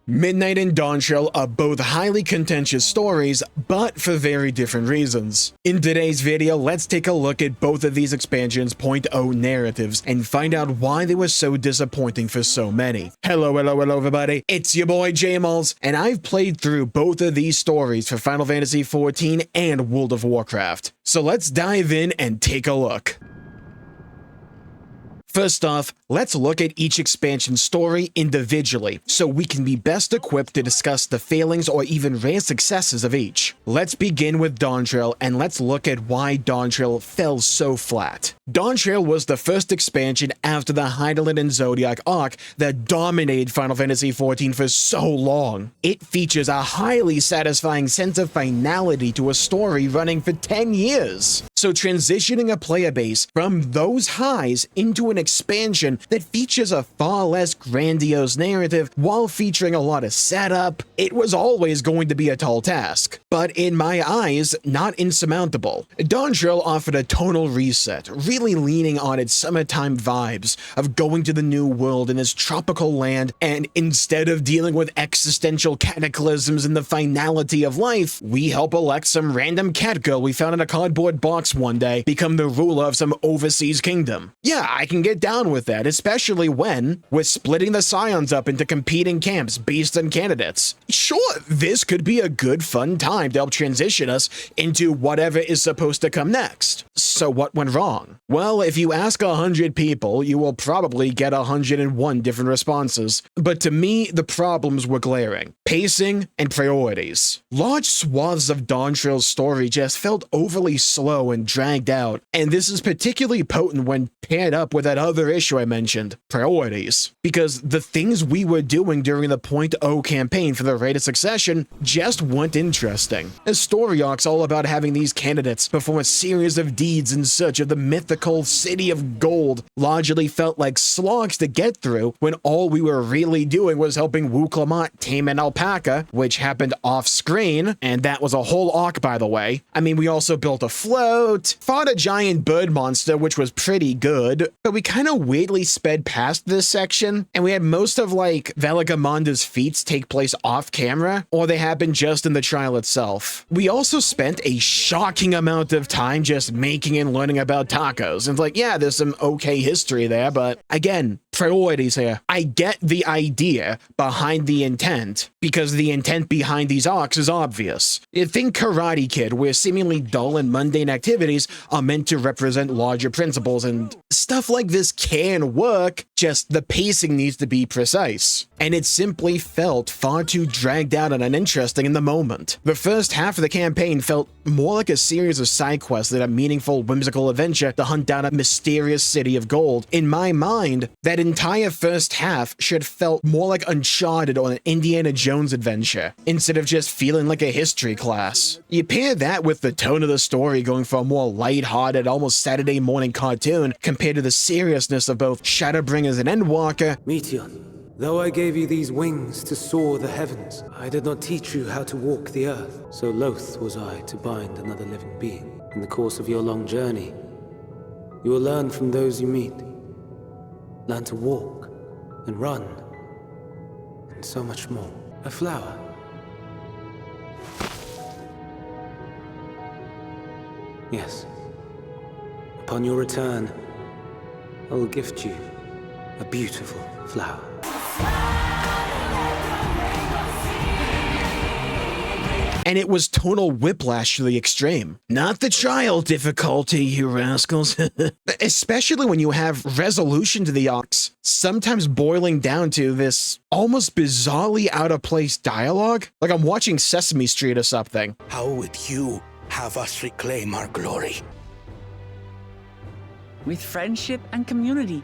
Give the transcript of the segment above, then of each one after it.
Midnight and Dawntrail are both highly contentious stories, but for very different reasons. In today's video, let's take a look at both of these expansions' 0.0 narratives and find out why they were so disappointing for so many. Hello everybody, it's your boy Jmulls, and I've played through both of these stories for Final Fantasy XIV and World of Warcraft. So let's dive in and take a look. First off, let's look at each expansion story individually, so we can be best equipped to discuss the failings or even rare successes of each. Let's begin with Dawntrail, and let's look at why Dawntrail fell so flat. Dawntrail was the first expansion after the Hydaelyn and Zodiac arc that dominated Final Fantasy XIV for so long. It features a highly satisfying sense of finality to a story running for 10 years. So transitioning a player base from those highs into an expansion that features a far less grandiose narrative while featuring a lot of setup, it was always going to be a tall task. But in my eyes, not insurmountable. Dawntrail offered a tonal reset, really leaning on its summertime vibes of going to the new world in this tropical land, and instead of dealing with existential cataclysms and the finality of life, we help elect some random cat girl we found in a cardboard box one day become the ruler of some overseas kingdom. Yeah, I can get down with that, especially when we're splitting the Scions up into competing camps based on candidates. Sure, this could be a good fun time to help transition us into whatever is supposed to come next. So what went wrong? Well, if you ask 100 people, you will probably get 101 different responses. But to me, the problems were glaring. Pacing and priorities. Large swaths of Dawntrail's story just felt overly slow and dragged out, and this is particularly potent when paired up with that other issue I mentioned, priorities. Because the things we were doing during the 0.0 campaign for the Rite of Succession just weren't interesting. A story arc's all about having these candidates perform a series of deeds in search of the mythical City of Gold largely felt like slogs to get through when all we were really doing was helping Wu Clement tame an alpaca, which happened off screen, and that was a whole arc by the way. I mean, we also built a float, fought a giant bird monster which was pretty good, but we kind of weirdly sped past this section, and we had most of like Velagomanda's feats take place off camera, or they happened just in the trial itself. We also spent a shocking amount of time just making and learning about tacos, and like, yeah, there's some okay history there, but again, priorities here. I get the idea behind the intent, because the intent behind these arcs is obvious. You think Karate Kid, where seemingly dull and mundane activities are meant to represent larger principles, and stuff like this can work, just the pacing needs to be precise. And it simply felt far too dragged out and uninteresting in the moment. The first half of the campaign felt more like a series of side quests than a meaningful, whimsical adventure to hunt down a mysterious city of gold. In my mind, that entire first half should have felt more like Uncharted or an Indiana Jones adventure, instead of just feeling like a history class. You pair that with the tone of the story going for a more lighthearted, almost Saturday morning cartoon, compared to the seriousness of both Shadowbringers and Endwalker. Meteon, though I gave you these wings to soar the heavens, I did not teach you how to walk the earth. So loath was I to bind another living being. In the course of your long journey, you will learn from those you meet. Learn to walk and run, and so much more. A flower. Yes. Upon your return, I will gift you a beautiful flower. And it was tonal whiplash to the extreme. Not the trial difficulty, you rascals. Especially when you have resolution to the arcs, sometimes boiling down to this almost bizarrely out of place dialogue. Like I'm watching Sesame Street or something. How would you have us reclaim our glory? With friendship and community.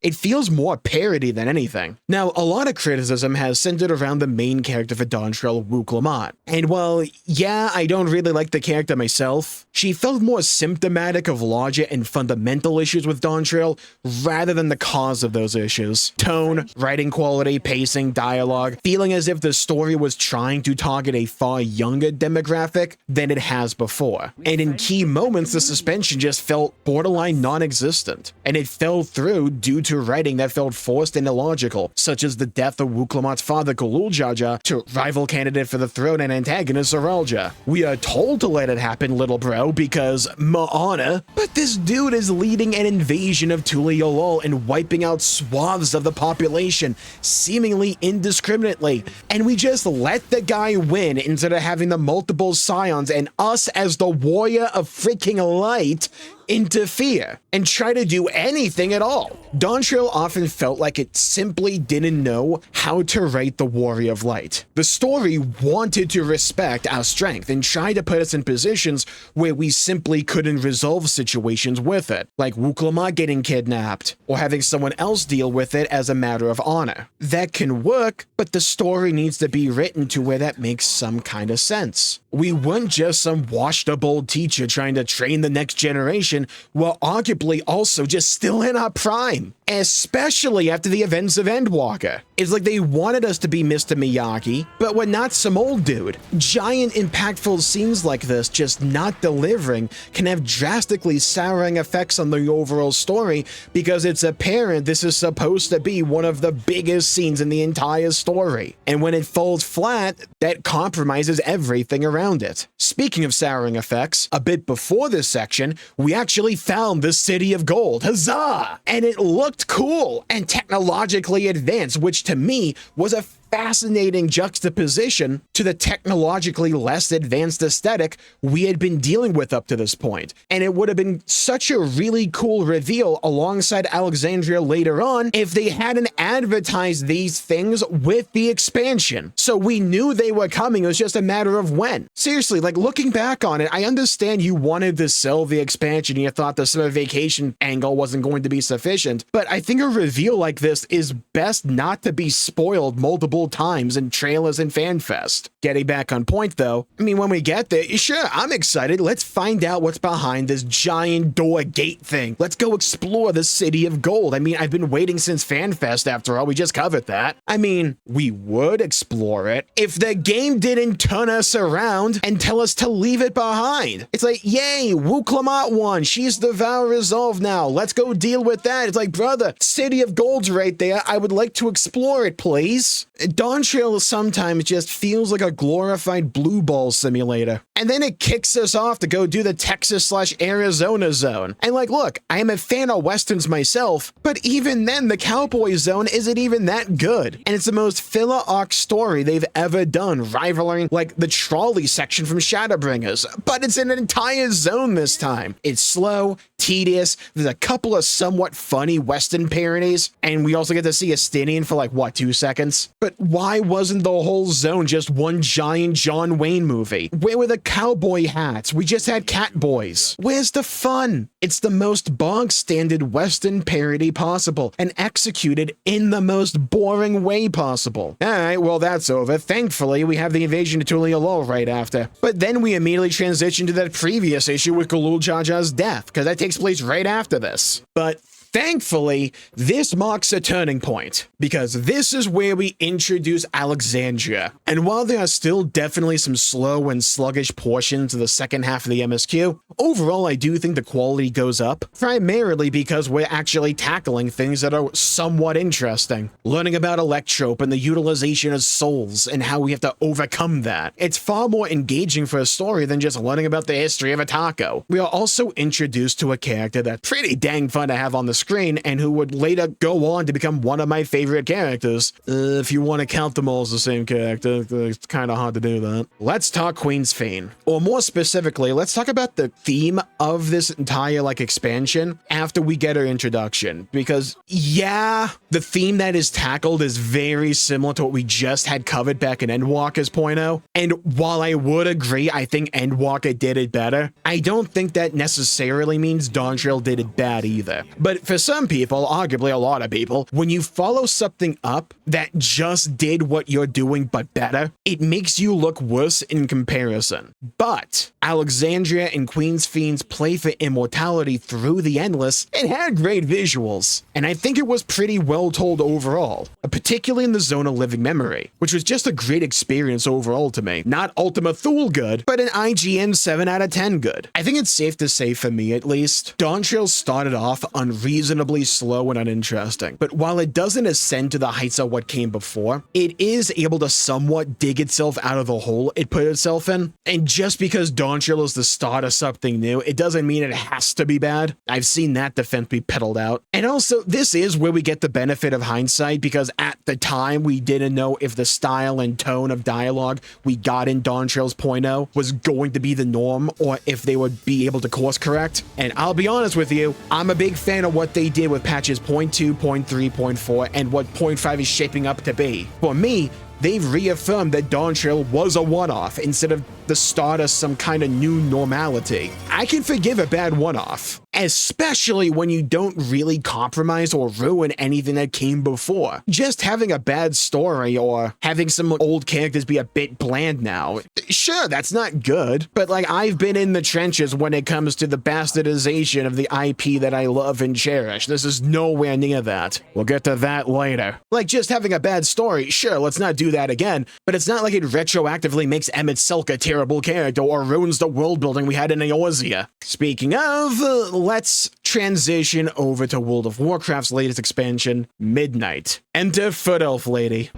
It feels more parody than anything. Now, a lot of criticism has centered around the main character for Dawntrail, Wu Clement. And while, yeah, I don't really like the character myself, she felt more symptomatic of larger and fundamental issues with Dawntrail rather than the cause of those issues. Tone, writing quality, pacing, dialogue, feeling as if the story was trying to target a far younger demographic than it has before. And in key moments, the suspension just felt borderline non-existent, and it fell through due to to writing that felt forced and illogical, such as the death of Wuklamat's father Kululjaja to rival candidate for the throne and antagonist Saralja. We are told to let it happen, little bro, because Ma'ana, but this dude is leading an invasion of Tuliolol and wiping out swaths of the population, seemingly indiscriminately, and we just let the guy win instead of having the multiple scions and us as the warrior of freaking light interfere and try to do anything at all. Dawntrail often felt like it simply didn't know how to write the Warrior of Light. The story wanted to respect our strength and try to put us in positions where we simply couldn't resolve situations with it, like Wuklama getting kidnapped, or having someone else deal with it as a matter of honor. That can work, but the story needs to be written to where that makes some kind of sense. We weren't just some washed-up old teacher trying to train the next generation, while arguably also just still in our prime, especially after the events of Endwalker. It's like they wanted us to be Mr. Miyagi, but we're not some old dude. Giant impactful scenes like this just not delivering can have drastically souring effects on the overall story because it's apparent this is supposed to be one of the biggest scenes in the entire story. And when it falls flat, that compromises everything around it. Speaking of souring effects, a bit before this section, we actually found the City of Gold. Huzzah! And it looked cool and technologically advanced, which to me was a fascinating juxtaposition to the technologically less advanced aesthetic we had been dealing with up to this point. And it would have been such a really cool reveal alongside Alexandria later on if they hadn't advertised these things with the expansion. So we knew they were coming, it was just a matter of when. Seriously, like looking back on it, I understand you wanted to sell the expansion and you thought the summer vacation angle wasn't going to be sufficient, but I think a reveal like this is best not to be spoiled multiple times in trailers and FanFest. Getting back on point though, I mean, when we get there, sure, I'm excited. Let's find out what's behind this giant door gate thing. Let's go explore the City of Gold. I mean, I've been waiting since FanFest after all. We just covered that. I mean, we would explore it if the game didn't turn us around and tell us to leave it behind. It's like, yay, Wuklamat won. She's the vow resolved now. Let's go deal with that. It's like, brother, City of Gold's right there. I would like to explore it, please. Dawntrail sometimes just feels like a glorified blue ball simulator. And then it kicks us off to go do the Texas/Arizona zone. And like, look, I am a fan of Westerns myself, but even then the Cowboy zone isn't even that good. And it's the most filler arc story they've ever done, rivaling like the trolley section from Shadowbringers. But it's an entire zone this time. It's slow, tedious, there's a couple of somewhat funny Western parodies, and we also get to see Estinian for like, what, 2 seconds? But why wasn't the whole zone just one giant John Wayne movie? Where were the cowboy hats? We just had cat boys. Where's the fun? It's the most bog standard Western parody possible, and executed in the most boring way possible. Alright, well that's over. Thankfully, we have the invasion of Tuliolol right after. But then we immediately transition to that previous issue with Galul Jaja's death, because that takes place right after this. But thankfully, this marks a turning point, because this is where we introduce Alexandria. And while there are still definitely some slow and sluggish portions of the second half of the MSQ, overall I do think the quality goes up, primarily because we're actually tackling things that are somewhat interesting. Learning about Electrope and the utilization of souls and how we have to overcome that. It's far more engaging for a story than just learning about the history of a taco. We are also introduced to a character that's pretty dang fun to have on the screen and who would later go on to become one of my favorite characters. If you want to count them all as the same character, it's kind of hard to do that. Let's talk Queen's Fane. Or more specifically, let's talk about the theme of this entire expansion after we get her introduction. Because yeah, the theme that is tackled is very similar to what we just had covered back in Endwalker's point oh. And while I would agree, I think Endwalker did it better, I don't think that necessarily means Dawntrail did it bad either. But for some people, arguably a lot of people, when you follow something up that just did what you're doing but better, it makes you look worse in comparison. But Alexandria and Queen's Fiend's play for immortality through the Endless, it had great visuals, and I think it was pretty well told overall, particularly in the Zone of Living Memory, which was just a great experience overall to me. Not Ultima Thule good, but an IGN 7 out of 10 good. I think it's safe to say, for me at least, Dawntrail started off unreasonable reasonably slow and uninteresting. But while it doesn't ascend to the heights of what came before, it is able to somewhat dig itself out of the hole it put itself in. And just because Dawntrail is the start of something new, it doesn't mean it has to be bad. I've seen that defense be peddled out. And also, this is where we get the benefit of hindsight, because at the time we didn't know if the style and tone of dialogue we got in Dawntrail's 0.0 was going to be the norm, or if they would be able to course correct. And I'll be honest with you, I'm a big fan of what they did with patches 0.2, 0.3, 0.4, and what 0.5 is shaping up to be. For me, they've reaffirmed that Dawntrail was a one-off instead of the start of some kind of new normality. I can forgive a bad one-off, especially when you don't really compromise or ruin anything that came before. Just having a bad story or having some old characters be a bit bland now, sure, that's not good, but like, I've been in the trenches when it comes to the bastardization of the IP that I love and cherish. This is nowhere near that. We'll get to that later. Like, just having a bad story, sure, let's not do that again, but it's not like it retroactively makes Emmett Silk a terrible character or ruins the world building we had in Eorzea. Speaking of, let's transition over to World of Warcraft's latest expansion, Midnight. Enter Foot Elf Lady.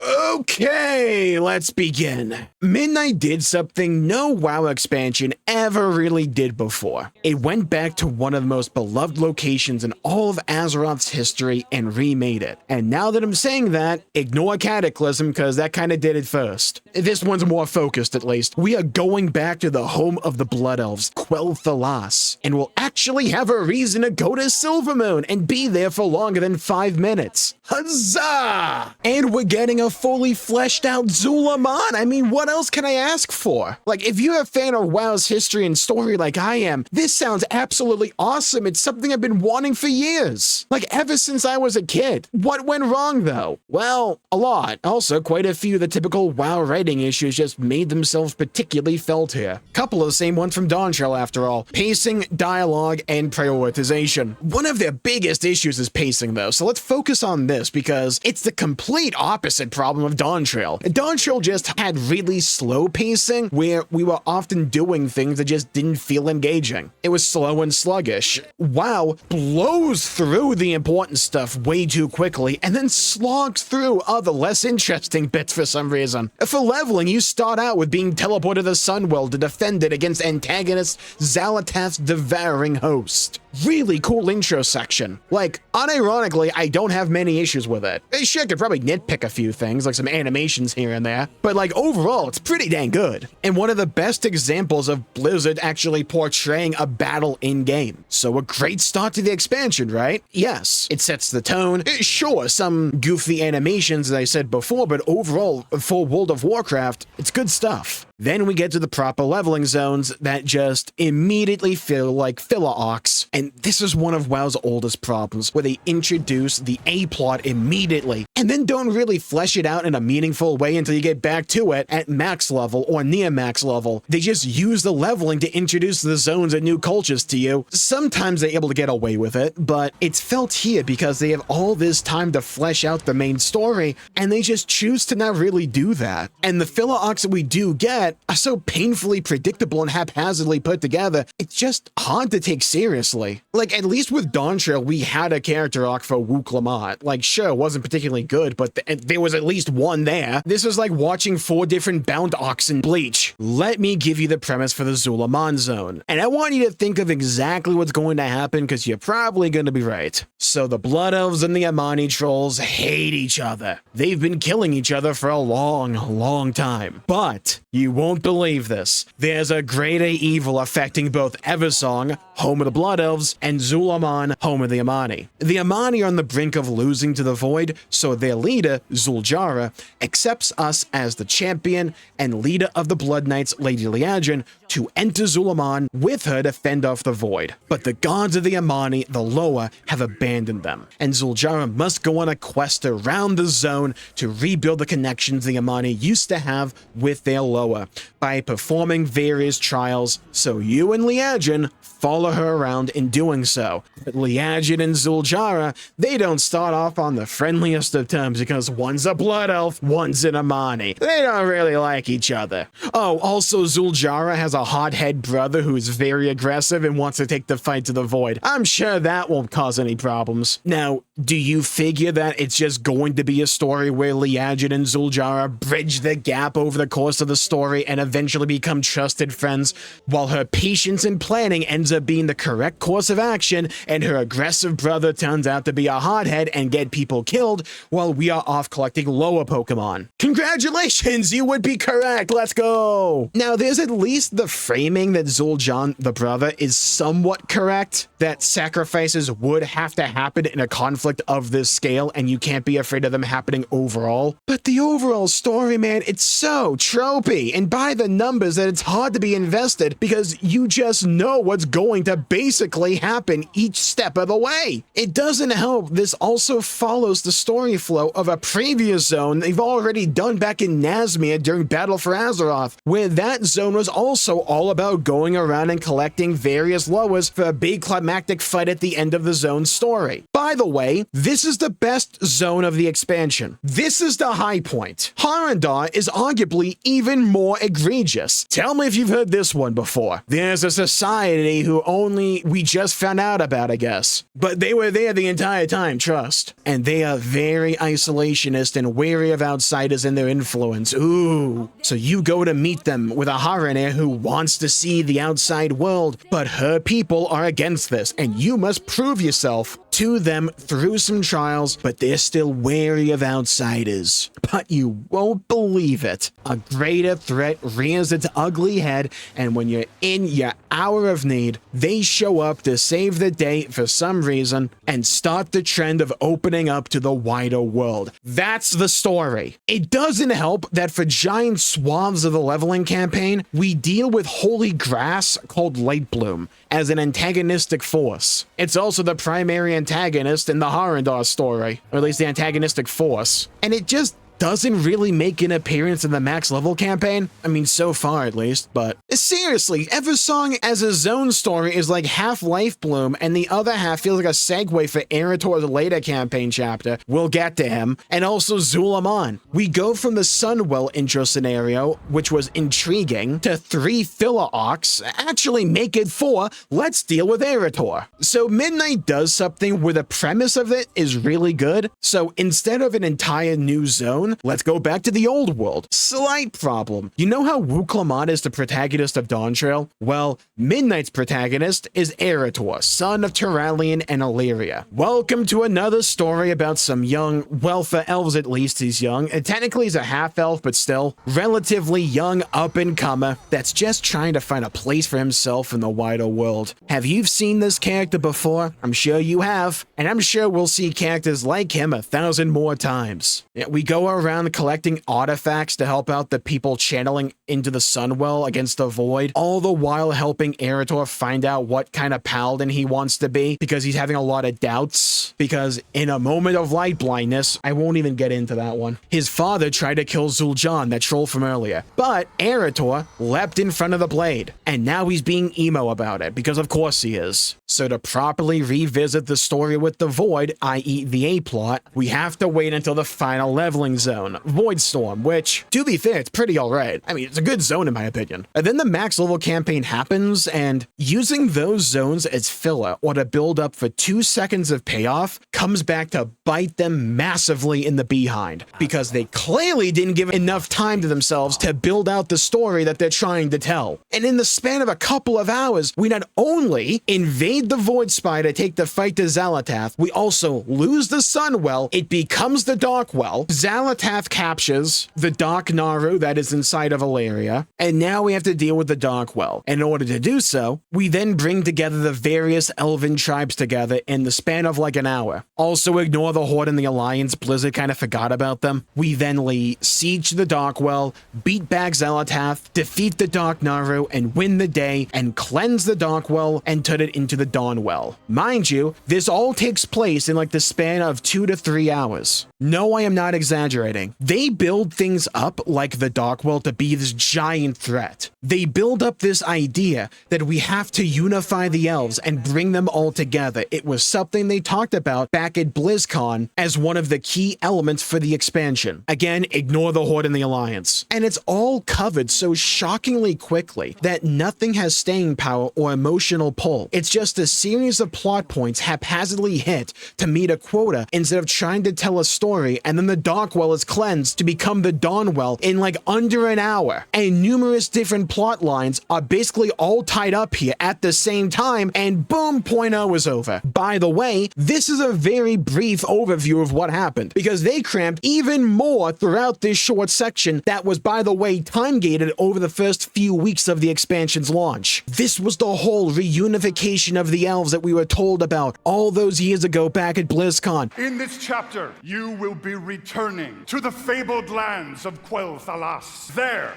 Okay, let's begin. Midnight did something no WoW expansion ever really did before. It went back to one of the most beloved locations in all of Azeroth's history and remade it. And now that I'm saying that, ignore Cataclysm, because that kind of did it first. This one's more focused, at least. We are going back to the home of the Blood Elves, Quel'Thalas, and we'll actually have a reason to go to Silvermoon and be there for longer than 5 minutes. Huzzah! And we're getting a fully fleshed out Zul'Aman. I mean, what else can I ask for? Like, if you're a fan of WoW's history and story like I am, this sounds absolutely awesome. It's something I've been wanting for years. Like, ever since I was a kid. What went wrong, though? Well, a lot. Also, quite a few of the typical WoW writing issues just made themselves particularly felt here. Couple of the same ones from Dawntrail, after all. Pacing, dialogue, and prioritization. One of their biggest issues is pacing, though, so let's focus on this, because it's the complete opposite problem of Dawntrail. Dawntrail just had really slow pacing, where we were often doing things that just didn't feel engaging. It was slow and sluggish. WoW blows through the important stuff way too quickly, and then slogs through other less interesting bits for some reason. For leveling, you start out with being teleported to the Sunworld to defend it against antagonist Xal'atath's devouring host. Really cool intro section. Like, unironically, I don't have many issues with it. Sure, I could probably nitpick a few things, like some animations here and there, but like, overall, it's pretty dang good. And one of the best examples of Blizzard actually portraying a battle in-game. So a great start to the expansion, right? Yes, it sets the tone. Sure, some goofy animations, as I said before, but overall, for World of Warcraft, it's good stuff. Then we get to the proper leveling zones that just immediately feel like filler arcs. And this is one of WoW's oldest problems, where they introduce the A-plot immediately, and then don't really flesh it out in a meaningful way until you get back to it at max level or near max level. They just use the leveling to introduce the zones and new cultures to you. Sometimes they're able to get away with it, but it's felt here because they have all this time to flesh out the main story, and they just choose to not really do that. And the filler arcs that we do get are so painfully predictable and haphazardly put together, it's just hard to take seriously. Like, at least with Dawntrail, we had a character arc for Wuklamot. Like, sure, it wasn't particularly good, but there was at least one there. This was like watching 4 different bound arcs in Bleach. Let me give you the premise for the Zul'Aman zone. And I want you to think of exactly what's going to happen, because you're probably going to be right. So the Blood Elves and the Amani Trolls hate each other. They've been killing each other for a long, long time. But you won't believe this. There's a greater evil affecting both Eversong, home of the Blood Elves, and Zul'Aman, home of the Amani. The Amani are on the brink of losing to the Void, so their leader, Zul'Jara, accepts us as the champion and leader of the Blood Knights, Lady Liadrin, to enter Zul'Aman with her to fend off the Void. But the gods of the Amani, the Loa, have abandoned them, and Zul'Jara must go on a quest around the zone to rebuild the connections the Amani used to have with their Loa by performing various trials. So you and Liadrin follow her around in doing so. But Liadjin and Zuljara, they don't start off on the friendliest of terms because one's a blood elf, one's an Amani. They don't really like each other. Oh, also Zuljara has a hothead brother who's very aggressive and wants to take the fight to the void. I'm sure that won't cause any problems. Now, do you figure that it's just going to be a story where Liadjin and Zuljara bridge the gap over the course of the story and eventually become trusted friends, while her patience and planning ends up being the correct course of action, and her aggressive brother turns out to be a hothead and get people killed while we are off collecting lower Pokemon? Congratulations, you would be correct. Let's go. Now, there's at least the framing that Zul'Jin, the brother, is somewhat correct, that sacrifices would have to happen in a conflict of this scale, and you can't be afraid of them happening overall. But the overall story, man, it's so tropey and by the numbers that it's hard to be invested because you just know what's going to basically happen each step of the way. It doesn't help this also follows the story flow of a previous zone they've already done back in Nazmir during Battle for Azeroth, where that zone was also all about going around and collecting various lowers for a big climactic fight at the end of the zone's story. By the way, this is the best zone of the expansion. This is the high point. Harandar is arguably even more egregious. Tell me if you've heard this one before. There's a society who only we just found out about, I guess. But they were there the entire time, trust. And they are very isolationist and wary of outsiders and their influence. Ooh. So you go to meet them with a Haraner who wants to see the outside world, but her people are against this, and you must prove yourself to them through some trials, but they're still wary of outsiders. But you won't believe it. A greater threat rears its ugly head, and when you're in your hour of need, they show up to save the day for some reason and start the trend of opening up to the wider world. That's the story. It doesn't help that for giant swaths of the leveling campaign, we deal with holy grass called Lightbloom as an antagonistic force. It's also the primary antagonist in the Harandar story, or at least the antagonistic force, and it just doesn't really make an appearance in the max level campaign. I mean, so far at least, but seriously, Eversong as a zone story is like half Life Bloom, and the other half feels like a segue for Erator's later campaign chapter. We'll get to him. And also Zulaman. We go from the Sunwell intro scenario, which was intriguing, to 3 filler arcs. Actually, make it 4. Let's deal with Erator. So Midnight does something where the premise of it is really good. So instead of an entire new zone, let's go back to the old world. Slight problem. You know how Wuklamon is the protagonist of Dawntrail? Well, Midnight's protagonist is Erator, son of Turalian and Illyria. Welcome to another story about some young, well, for elves at least he's young, and technically he's a half-elf, but still, relatively young up-and-comer that's just trying to find a place for himself in the wider world. Have you seen this character before? I'm sure you have, and I'm sure we'll see characters like him 1,000 more times. Yeah, we go around collecting artifacts to help out the people channeling into the Sunwell against the Void, all the while helping Erator find out what kind of paladin he wants to be, because he's having a lot of doubts, because in a moment of light blindness, I won't even get into that one, his father tried to kill Zul'Jin, that troll from earlier, but Erator leapt in front of the blade, and now he's being emo about it, because of course he is. So to properly revisit the story with the Void, i.e. the A-plot, we have to wait until the final leveling zone, Voidstorm, which, to be fair, it's pretty alright. I mean, it's a good zone in my opinion. And then the max level campaign happens, and using those zones as filler or to build up for 2 seconds of payoff comes back to bite them massively in the behind, because they clearly didn't give enough time to themselves to build out the story that they're trying to tell. And in the span of a couple of hours, we not only invade the Void Spy to take the fight to Xalatath, we also lose the Sunwell, it becomes the Darkwell, Xalatath captures the Dark Naru that is inside of Illyria, and now we have to deal with the Darkwell. In order to do so, we then bring together the various elven tribes together in the span of like an hour. Also ignore the Horde and the Alliance, Blizzard kind of forgot about them. We then lay siege the Darkwell, beat back Xalatath, defeat the Dark Naru, and win the day, and cleanse the Darkwell and turn it into the Dawnwell. Mind you, this all takes place in like the span of 2 to 3 hours. No, I am not exaggerating. frustrating. They build things up like the Darkworld to be this giant threat. They build up this idea that we have to unify the elves and bring them all together. It was something they talked about back at BlizzCon as one of the key elements for the expansion. Again, ignore the Horde and the Alliance. And it's all covered so shockingly quickly that nothing has staying power or emotional pull. It's just a series of plot points haphazardly hit to meet a quota instead of trying to tell a story, and then the Darkwell is cleansed to become the Dawnwell in like under an hour. And numerous different plot lines are basically all tied up here at the same time, and boom, 0.0 is over. By the way, this is a very brief overview of what happened, because they crammed even more throughout this short section that was, by the way, time-gated over the first few weeks of the expansion's launch. This was the whole reunification of the elves that we were told about all those years ago back at BlizzCon. In this chapter, you will be returning to the fabled lands of Quel'Thalas. There,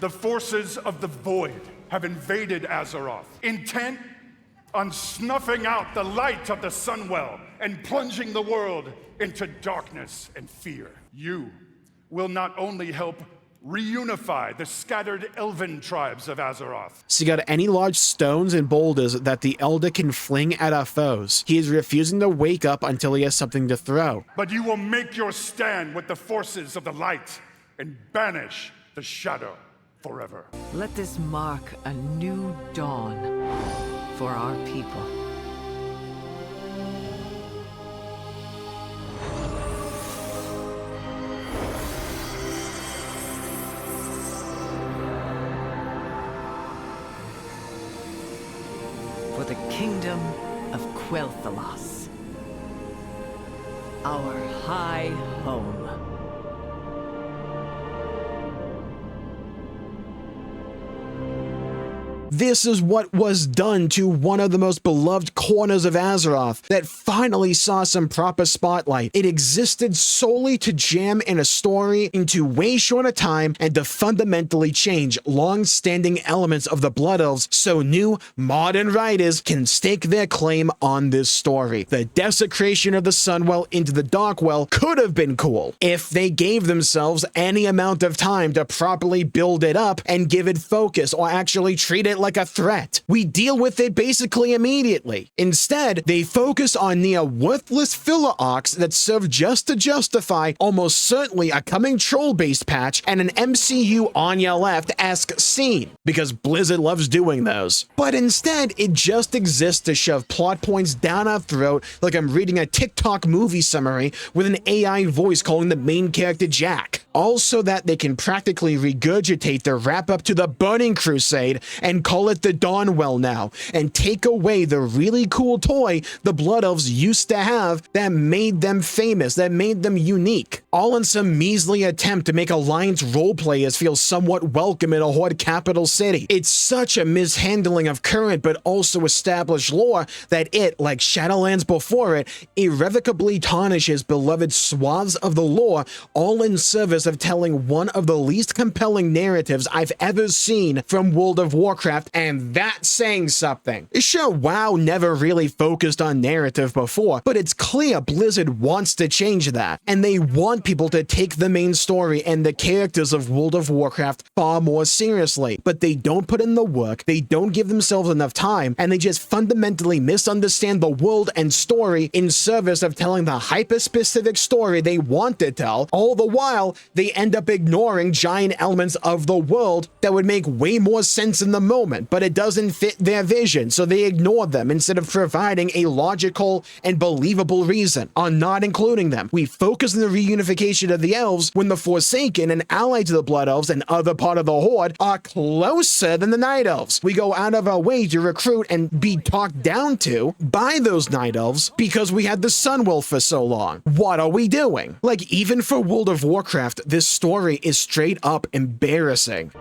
the forces of the Void have invaded Azeroth, intent on snuffing out the light of the Sunwell and plunging the world into darkness and fear. You will not only help reunify the scattered elven tribes of Azeroth. So you got any large stones and boulders that the Elder can fling at our foes. He is refusing to wake up until he has something to throw. But you will make your stand with the forces of the light and banish the shadow forever. Let this mark a new dawn for our people. For the kingdom of Quel'Thalas, our high home. This is what was done to one of the most beloved corners of Azeroth that finally saw some proper spotlight. It existed solely to jam in a story into way shorter time and to fundamentally change long-standing elements of the Blood Elves so new, modern writers can stake their claim on this story. The desecration of the Sunwell into the Darkwell could have been cool if they gave themselves any amount of time to properly build it up and give it focus or actually treat it like a threat. We deal with it basically immediately. Instead, they focus on near worthless filler arcs that serve just to justify almost certainly a coming troll-based patch and an MCU on your left-esque scene, because Blizzard loves doing those. But instead, it just exists to shove plot points down our throat like I'm reading a TikTok movie summary with an AI voice calling the main character Jack. All so that they can practically regurgitate the wrap-up to the Burning Crusade and call it the Dawnwell now, and take away the really cool toy the Blood Elves used to have that made them famous, that made them unique. All in some measly attempt to make Alliance roleplayers feel somewhat welcome in a Horde capital city. It's such a mishandling of current but also established lore that it, like Shadowlands before it, irrevocably tarnishes beloved swaths of the lore, all in service of telling one of the least compelling narratives I've ever seen from World of Warcraft, and that's saying something. Sure, WoW never really focused on narrative before, but it's clear Blizzard wants to change that, and they want people to take the main story and the characters of World of Warcraft far more seriously, but they don't put in the work, they don't give themselves enough time, and they just fundamentally misunderstand the world and story in service of telling the hyper-specific story they want to tell. All the while, they end up ignoring giant elements of the world that would make way more sense in the moment, but it doesn't fit their vision, so they ignore them instead of providing a logical and believable reason on not including them. We focus on the reunification of the elves when the Forsaken, an ally to the Blood Elves and other part of the Horde, are closer than the Night Elves. We go out of our way to recruit and be talked down to by those Night Elves because we had the Sunwell for so long. What are we doing? Like, even for World of Warcraft, this story is straight up embarrassing.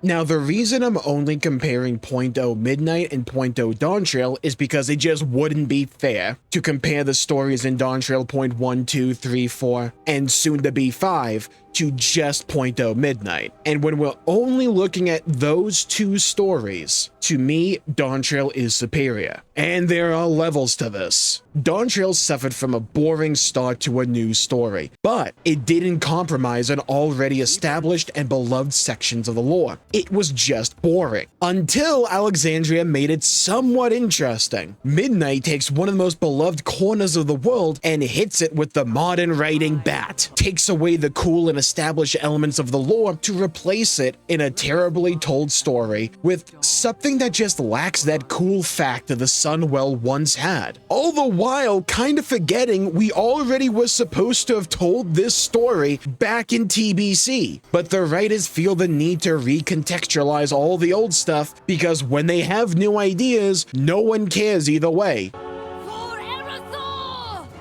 Now, the reason I'm only comparing .0 Midnight and .0 Dawntrail is because it just wouldn't be fair to compare the stories in Dawntrail .1, 2, 3, 4, and soon to be 5 to just .0 Midnight. And when we're only looking at those two stories, To me, Dawntrail is superior, and there are levels to this. Dawntrail suffered from a boring start to a new story, but it didn't compromise on already established and beloved sections of the lore. It was just boring, until Alexandria made it somewhat interesting. Midnight takes one of the most beloved corners of the world and hits it with the modern writing bat, takes away the cool and established elements of the lore to replace it in a terribly told story with something that just lacks that cool fact that the Sunwell once had, all the while kind of forgetting we already were supposed to have told this story back in TBC. But the writers feel the need to recontextualize all the old stuff because when they have new ideas, no one cares either way,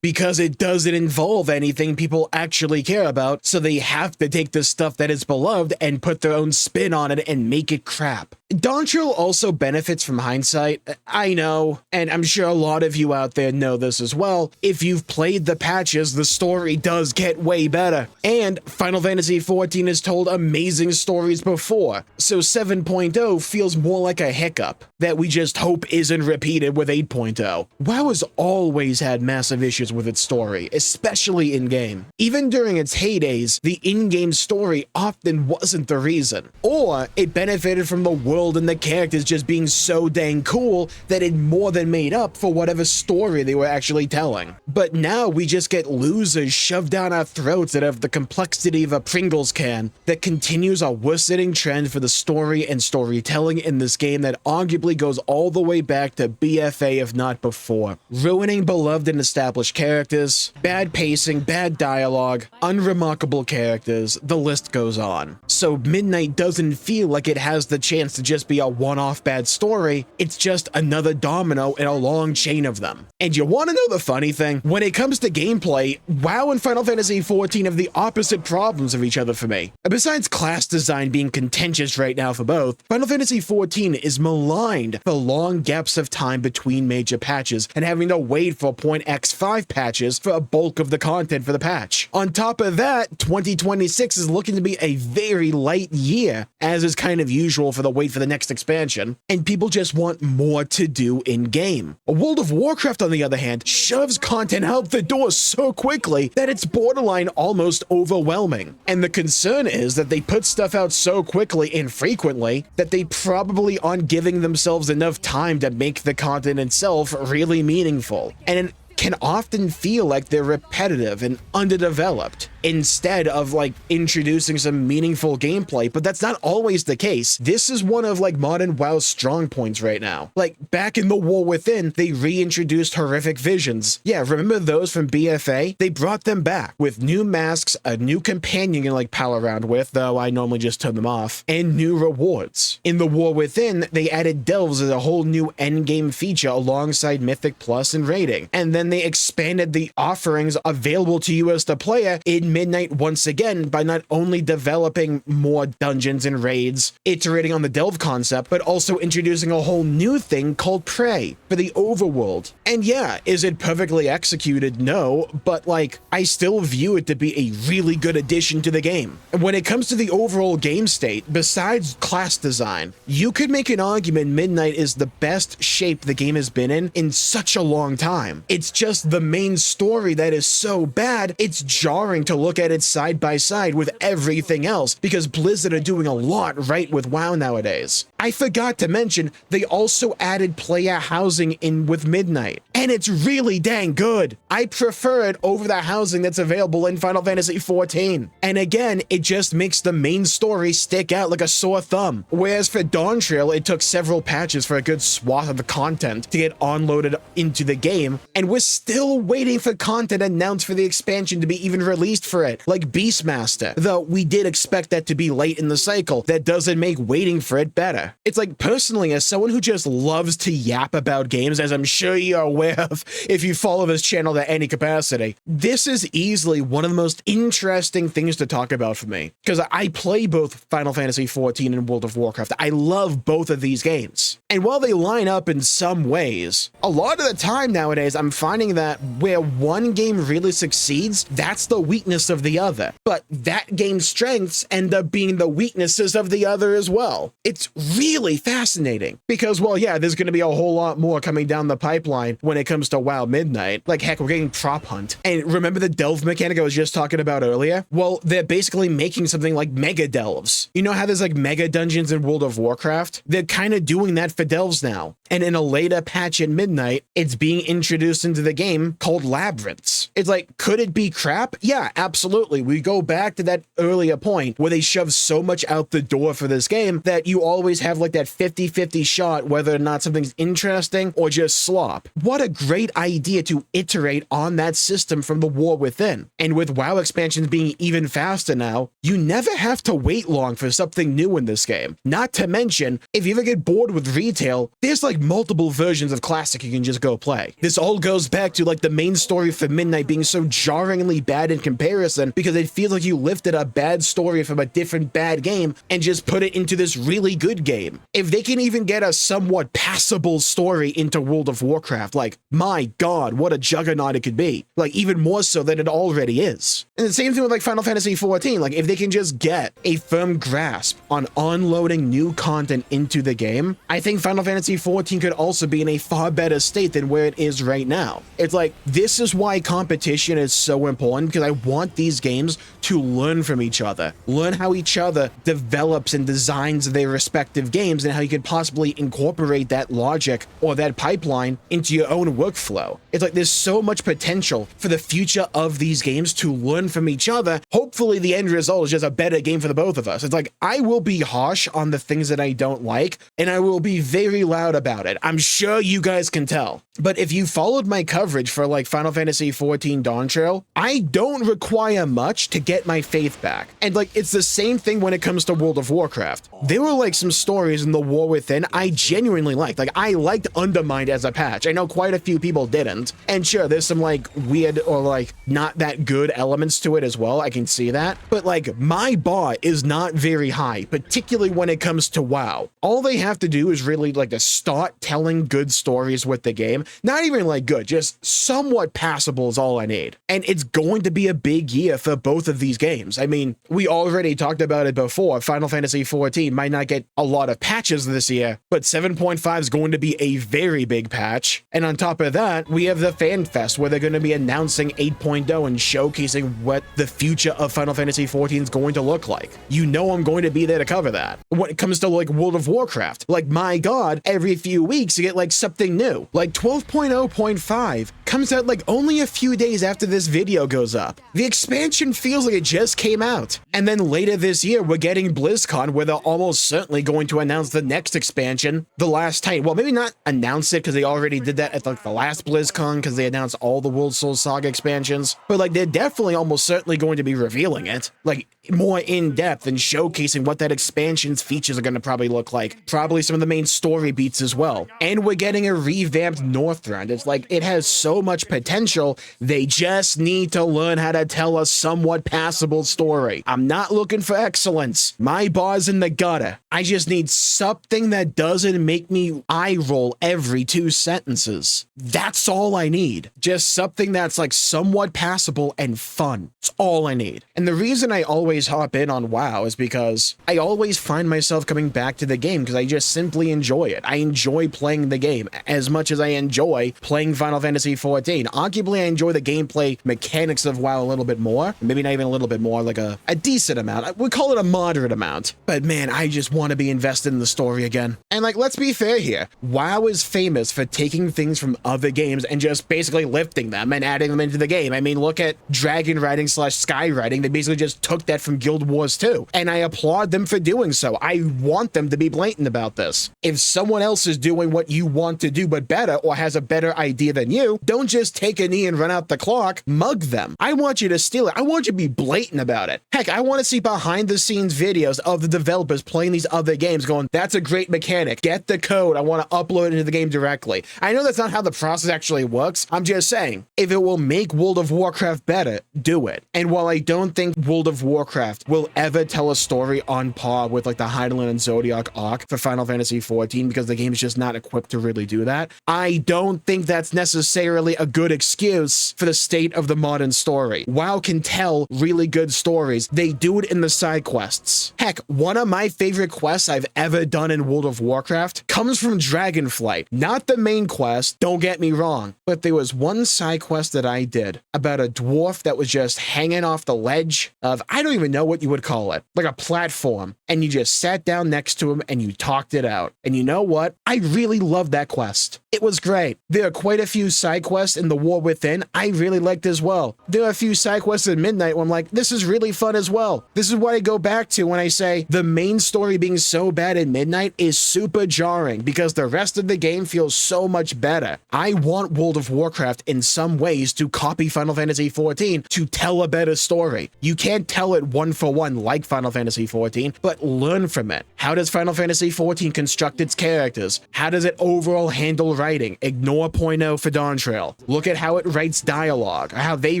because it doesn't involve anything people actually care about, so they have to take the stuff that is beloved and put their own spin on it and make it crap. Dawntrail also benefits from hindsight. I know, and I'm sure a lot of you out there know this as well. If you've played the patches, the story does get way better. And Final Fantasy XIV has told amazing stories before, so 7.0 feels more like a hiccup that we just hope isn't repeated with 8.0. WoW has always had massive issues with its story, especially in-game. Even during its heydays, the in-game story often wasn't the reason, or it benefited from the world and the characters just being so dang cool that it more than made up for whatever story they were actually telling. But now we just get losers shoved down our throats that have the complexity of a Pringles can that continues a worsening trend for the story and storytelling in this game that arguably goes all the way back to BFA if not before. Ruining beloved and established characters, bad pacing, bad dialogue, unremarkable characters, the list goes on. So Midnight doesn't feel like it has the chance to just be a one-off bad story, it's just another domino in a long chain of them. And you want to know the funny thing? When it comes to gameplay, WoW and Final Fantasy XIV have the opposite problems of each other for me. Besides class design being contentious right now for both, Final Fantasy XIV is maligned for long gaps of time between major patches and having to wait for .x5 patches for a bulk of the content for the patch. On top of that, 2026 is looking to be a very light year, as is kind of usual for the wait for the next expansion, and people just want more to do in-game. World of Warcraft, on the other hand, shoves content out the door so quickly that it's borderline almost overwhelming. And the concern is that they put stuff out so quickly and frequently that they probably aren't giving themselves enough time to make the content itself really meaningful. And it can often feel like they're repetitive and underdeveloped instead of like introducing some meaningful gameplay, but that's not always the case. This is one of like modern WoW's strong points right now. Like back in the War Within, they reintroduced horrific visions. Yeah, remember those from BFA? They brought them back with new masks, a new companion you can like pal around with, though I normally just turn them off, and new rewards. In the War Within, they added delves as a whole new endgame feature alongside Mythic Plus and raiding, and then they expanded the offerings available to you as the player in Midnight once again by not only developing more dungeons and raids, iterating on the delve concept, but also introducing a whole new thing called Prey for the overworld. And yeah, is it perfectly executed? No, but like, I still view it to be a really good addition to the game. And when it comes to the overall game state, besides class design, you could make an argument Midnight is the best shape the game has been in such a long time. It's just the main story that is so bad, it's jarring to look at it side by side with everything else, because Blizzard are doing a lot right with WoW nowadays. I forgot to mention, they also added player housing in with Midnight, and it's really dang good. I prefer it over the housing that's available in Final Fantasy XIV. And again, it just makes the main story stick out like a sore thumb. Whereas for Dawntrail, it took several patches for a good swath of the content to get onloaded into the game, and we're still waiting for content announced for the expansion to be even released for it, like Beastmaster, though we did expect that to be late in the cycle. That doesn't make waiting for it better. It's like, personally, as someone who just loves to yap about games, as I'm sure you're aware of if you follow this channel to any capacity, this is easily one of the most interesting things to talk about for me, because I play both Final Fantasy XIV and World of Warcraft. I love both of these games, and while they line up in some ways, a lot of the time nowadays I'm finding that where one game really succeeds, that's the weakness weakness of the other, but that game's strengths end up being the weaknesses of the other as well. It's really fascinating because, well, yeah, there's going to be a whole lot more coming down the pipeline when it comes to WoW Midnight. Like, heck, we're getting Prop Hunt. And remember the delve mechanic I was just talking about earlier? Well, they're basically making something like mega delves. You know how there's like mega dungeons in World of Warcraft? They're kind of doing that for delves now. And in a later patch at Midnight, it's being introduced into the game called Labyrinths. It's like, could it be crap? Yeah, absolutely. We go back to that earlier point where they shove so much out the door for this game that you always have like that 50-50 shot whether or not something's interesting or just slop. What a great idea to iterate on that system from the War Within. And with WoW expansions being even faster now, you never have to wait long for something new in this game. Not to mention, if you ever get bored with retail, there's like multiple versions of Classic you can just go play. This all goes back to like the main story for Midnight being so jarringly bad in comparison because it feels like you lifted a bad story from a different bad game and just put it into this really good game. If they can even get a somewhat passable story into World of Warcraft, like, my god, what a juggernaut it could be. Like, even more so than it already is. And the same thing with like Final Fantasy XIV, like if they can just get a firm grasp on unloading new content into the game, I think Final Fantasy XIV could also be in a far better state than where it is right now. It's like, this is why competition is so important, because I want these games to learn from each other, learn how each other develops and designs their respective games and how you could possibly incorporate that logic or that pipeline into your own workflow. It's like there's so much potential for the future of these games to learn from each other. Hopefully the end result is just a better game for the both of us. It's like, I will be harsh on the things that I don't like, and I will be very loud about it. I'm sure you guys can tell. But if you followed my coverage for like Final Fantasy XIV Dawntrail, I don't require much to get my faith back. And like, it's the same thing when it comes to World of Warcraft. There were like some stories in the War Within I genuinely liked. Like, I liked Undermined as a patch. I know quite a few people didn't. And sure, there's some like weird or like not that good elements to it as well. I can see that. But like, my bar is not very high, particularly when it comes to WoW. All they have to do is really like to start telling good stories with the game. Not even like good, just somewhat passable is all I need. And it's going to be a big year for both of these games. I mean, we already talked about it before. Final Fantasy XIV might not get a lot of patches this year, but 7.5 is going to be a very big patch. And on top of that, we have the Fan Fest where they're going to be announcing 8.0 and showcasing what the future of Final Fantasy XIV is going to look like. You know I'm going to be there to cover that. When it comes to like World of Warcraft, like, my god, every few weeks you get like something new. Like 12.0.5 comes out like only a few days after this video goes up. The expansion feels like it just came out. And then later this year, we're getting BlizzCon where they're almost certainly going to announce the next expansion, the last Titan. Well, maybe not announce it because they already did that at like the last BlizzCon because they announced all the World Soul Saga expansions. But like, they're definitely almost certainly going to be revealing it, like more in depth and showcasing what that expansion's features are going to probably look like. Probably some of the main story beats as well. And we're getting a revamped Northrend. It's like, it has so much potential. They just need to learn how to tell a somewhat passable story. I'm not looking for excellence. My bar's in the gutter. I just need something that doesn't make me eye roll every 2 sentences. That's all I need. Just something that's like somewhat passable and fun. It's all I need. And the reason I always hop in on WoW is because I always find myself coming back to the game because I just simply enjoy it. I enjoy playing the game as much as I enjoy playing Final Fantasy XIV. Arguably, I enjoy the gameplay mechanics of WoW a little bit more. Maybe not even a little bit more, like a decent amount. I would call it a moderate amount. But man, I just want to be invested in the story again. And like, let's be fair here. WoW is famous for taking things from other games and just basically lifting them and adding them into the game. I mean, look at Dragon Riding / Skywriting. They basically just took that from Guild Wars 2. And I applaud them for doing so. I want them to be blatant about this. If someone else is doing what you want to do but better or has a better idea than you, don't just take a knee and run out the clock. Mug them. I want you to steal it. I want you to be blatant about it. Heck, I want to see behind the scenes videos of the developers playing these other games going, that's a great mechanic. Get the code. I want to upload it into the game directly. I know that's not how the process actually works. I'm just saying, if it will make World of Warcraft better, do it. And while I don't think World of Warcraft will ever tell a story on par with like the Hydaelyn and Zodiac arc for Final Fantasy XIV because the game's just not equipped to really do that, I don't think that's necessarily really a good excuse for the state of the modern story. WoW can tell really good stories. They do it in the side quests. Heck, one of my favorite quests I've ever done in World of Warcraft comes from Dragonflight. Not the main quest, don't get me wrong, but there was one side quest that I did about a dwarf that was just hanging off the ledge of, I don't even know what you would call it, like a platform, and you just sat down next to him and you talked it out. And you know what? I really loved that quest. It was great. There are quite a few side quests in the War Within I really liked as well. There are a few side quests at Midnight where I'm like, this is really fun as well. This is what I go back to when I say the main story being so bad at Midnight is super jarring because the rest of the game feels so much better. I want World of Warcraft in some ways to copy Final Fantasy XIV to tell a better story. You can't tell it one for one like Final Fantasy XIV, but learn from it. How does Final Fantasy XIV construct its characters? How does it overall handle writing? Ignore 0.0 for Dawntrail. Look at how it writes dialogue, or how they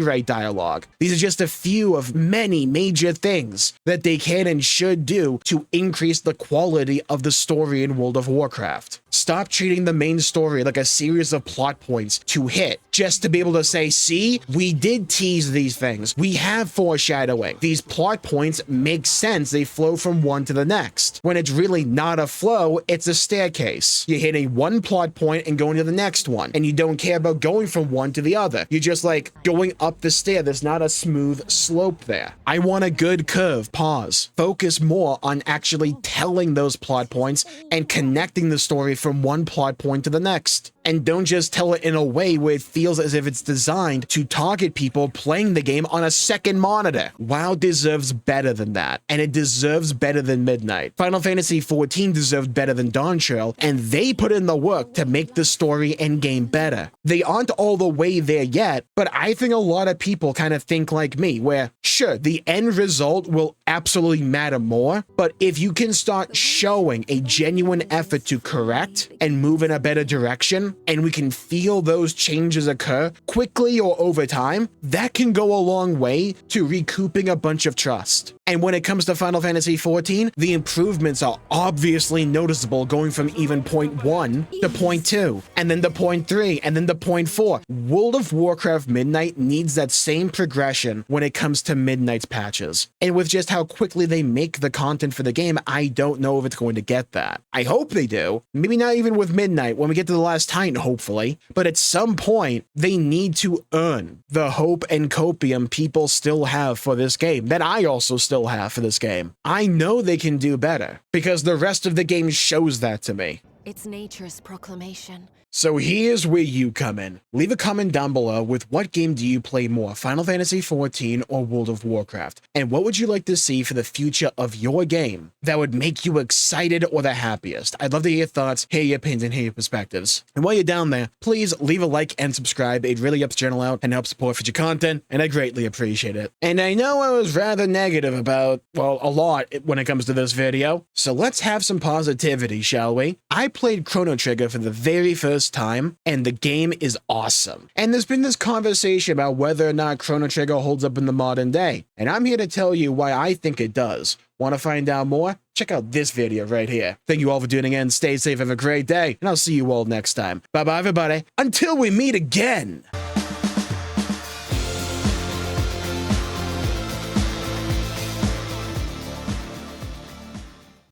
write dialogue. These are just a few of many major things that they can and should do to increase the quality of the story in World of Warcraft. Stop treating the main story like a series of plot points to hit, just to be able to say, see, we did tease these things. We have foreshadowing. These plot points make sense. They flow from one to the next. When it's really not a flow, it's a staircase. You're hitting one plot point and going to the next one, and you don't care about going from one to the other. You're just like going up the stair. There's not a smooth slope there. I want a good curve. Pause. Focus more on actually telling those plot points and connecting the story from one plot point to the next. And don't just tell it in a way where it feels as if it's designed to target people playing the game on a second monitor. WoW deserves better than that, and it deserves better than Midnight. Final Fantasy XIV deserved better than Dawntrail, and they put in the work to make the story and game better. They aren't all the way there yet, but I think a lot of people kind of think like me, where sure, the end result will absolutely matter more, but if you can start showing a genuine effort to correct and move in a better direction, and we can feel those changes occur quickly or over time, that can go a long way to recouping a bunch of trust. And when it comes to Final Fantasy XIV, the improvements are obviously noticeable, going from even point 1 to point 2, and then to point 3, and then to point 4. World of Warcraft Midnight needs that same progression when it comes to Midnight's patches. And with just how quickly they make the content for the game, I don't know if it's going to get that. I hope they do. Maybe not even with Midnight when we get to the last Titan, hopefully. But at some point, they need to earn the hope and copium people still have for this game, that I also still have for this game. I know they can do better, because the rest of the game shows that to me. It's nature's proclamation. So here's where you come in. Leave a comment down below with what game do you play more, Final Fantasy XIV or World of Warcraft? And what would you like to see for the future of your game that would make you excited or the happiest? I'd love to hear your thoughts, hear your opinions, and hear your perspectives. And while you're down there, please leave a like and subscribe. It really helps the channel out and helps support future content, and I greatly appreciate it. And I know I was rather negative about, well, a lot when it comes to this video, so let's have some positivity, shall we? I played Chrono Trigger for the very first time, and the game is awesome. And there's been this conversation about whether or not Chrono Trigger holds up in the modern day, and I'm here to tell you why I think it does. Want to find out more? Check out this video right here. Thank you all for tuning in. Stay safe, have a great day, and I'll see you all next time. Bye-bye, everybody. Until we meet again.